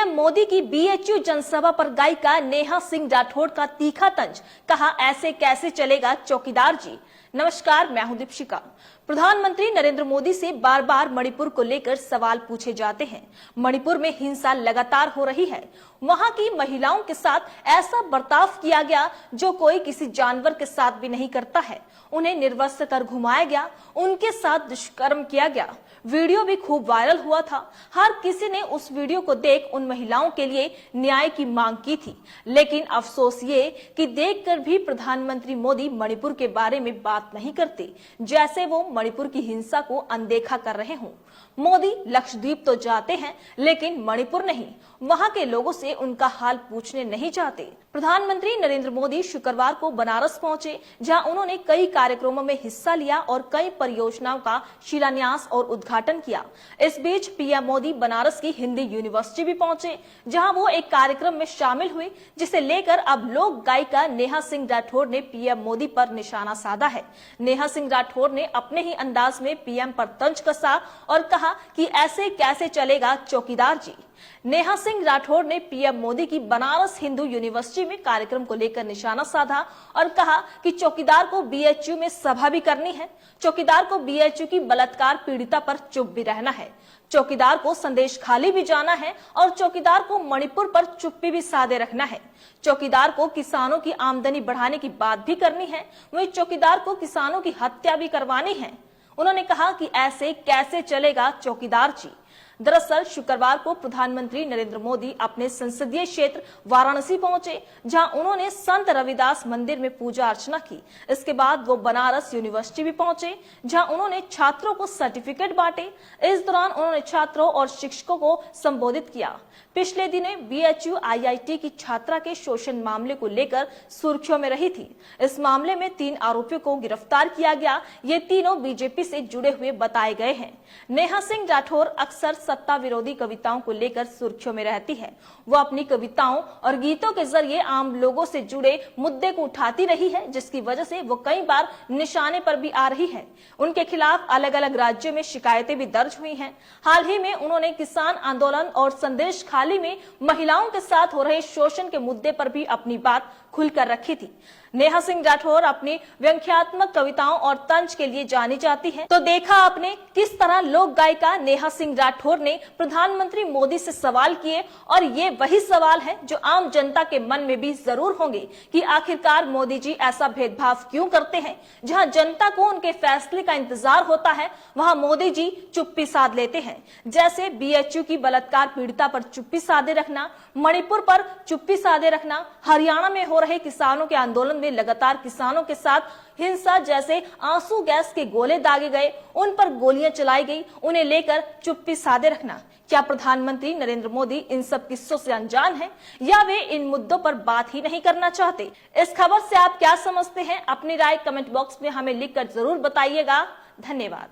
PM Modi की BHU जनसभा पर गायिका नेहा सिंह राठौड़ का तीखा तंज, कहा ऐसे कैसे चलेगा चौकीदार जी। नमस्कार, मैं हूं दीपिका। प्रधानमंत्री नरेंद्र मोदी से बार बार मणिपुर को लेकर सवाल पूछे जाते हैं। मणिपुर में हिंसा लगातार हो रही है। वहां की महिलाओं के साथ ऐसा बर्ताव किया गया जो कोई किसी जानवर के साथ भी नहीं करता है। उन्हें निर्वस्त्र कर घुमाया गया, उनके साथ दुष्कर्म किया गया। वीडियो भी खूब वायरल हुआ था। हर किसी ने उस वीडियो को देख उन महिलाओं के लिए न्याय की मांग की थी। लेकिन अफसोस ये कि देखकर भी प्रधानमंत्री मोदी मणिपुर के बारे में बात नहीं करते, जैसे वो मणिपुर की हिंसा को अनदेखा कर रहे हों। मोदी लक्षद्वीप तो जाते हैं, लेकिन मणिपुर नहीं। वहां के लोगों से उनका हाल पूछने नहीं जाते। प्रधानमंत्री नरेंद्र मोदी शुक्रवार को बनारस पहुंचे, जहां उन्होंने कई कार्यक्रमों में हिस्सा लिया और कई परियोजनाओं का शिलान्यास और उद्घाटन किया। इस बीच पीएम मोदी बनारस की हिंदी यूनिवर्सिटी भी पहुंचे, जहां वो एक कार्यक्रम में शामिल हुए, जिसे लेकर अब लोक गायिका नेहा सिंह राठौड़ ने पीएम मोदी पर निशाना साधा है। नेहा सिंह राठौड़ ने अपने ही अंदाज में पीएम पर तंज कसा और कहा कि ऐसे कैसे चलेगा चौकीदार जी। नेहा सिंह राठौड़ ने पीएम मोदी की बनारस हिंदू यूनिवर्सिटी में कार्यक्रम को लेकर निशाना साधा और कहा कि चौकीदार को बीएचयू में सभा भी करनी है। चौकीदार को बीएचयू की बलात्कार पीड़िता पर चुप भी रहना है। चौकीदार को संदेश खाली भी जाना है और चौकीदार को मणिपुर पर चुप्पी भी साधे रखना है। चौकीदार को किसानों की आमदनी बढ़ाने की बात भी करनी है। वहीं चौकीदार को किसानों की हत्या भी करवानी है। उन्होंने कहा कि ऐसे कैसे चलेगा चौकीदार जी। दरअसल शुक्रवार को प्रधानमंत्री नरेंद्र मोदी अपने संसदीय क्षेत्र वाराणसी पहुंचे, जहां उन्होंने संत रविदास मंदिर में पूजा अर्चना की। इसके बाद वो बनारस यूनिवर्सिटी भी पहुंचे, जहां उन्होंने छात्रों को सर्टिफिकेट बांटे। इस दौरान उन्होंने छात्रों और शिक्षकों को संबोधित किया। पिछले दिनों बीएचयू आईआईटी की छात्रा के शोषण मामले को लेकर सुर्खियों में रही थी। इस मामले में 3 आरोपियों को गिरफ्तार किया गया। ये तीनों बीजेपी से जुड़े हुए बताए गए हैं। नेहा सिंह राठौड़ अक्सर सत्ता विरोधी कविताओं को लेकर सुर्खियों में रहती है। वो अपनी कविताओं और गीतों के जरिए आम लोगों से जुड़े मुद्दे को उठाती रही है, जिसकी वजह से वो कई बार निशाने पर भी आ रही है। उनके खिलाफ अलग अलग राज्यों में शिकायतें भी दर्ज हुई हैं। हाल ही में उन्होंने किसान आंदोलन और संदेश खाली में महिलाओं के साथ हो रहे शोषण के मुद्दे पर भी अपनी बात खुलकर रखी थी। नेहा सिंह राठौड़ अपनी व्यंग्यात्मक कविताओं और तंज के लिए जानी जाती हैं। तो देखा आपने किस तरह लोक गायिका नेहा सिंह राठौड़ ने प्रधानमंत्री मोदी से सवाल किए, और ये वही सवाल है जो आम जनता के मन में भी जरूर होंगे कि आखिरकार मोदी जी ऐसा भेदभाव क्यों करते हैं। जहां जनता को उनके फैसले का इंतजार होता है, वहां मोदी जी चुप्पी साध लेते हैं। जैसे बीएचयू की बलात्कार पीड़िता पर चुप्पी साधे रखना, मणिपुर पर चुप्पी साधे रखना, हरियाणा में हो रहे किसानों के आंदोलन में लगातार किसानों के साथ हिंसा, जैसे आंसू गैस के गोले दागे गए, उन पर गोलियां चलाई गई, उन्हें लेकर चुप्पी साधे रखना। क्या प्रधानमंत्री नरेंद्र मोदी इन सब किस्सों से अनजान हैं, या वे इन मुद्दों पर बात ही नहीं करना चाहते? इस खबर से आप क्या समझते हैं? अपनी राय कमेंट बॉक्स में हमें लिखकर जरूर बताइएगा। धन्यवाद।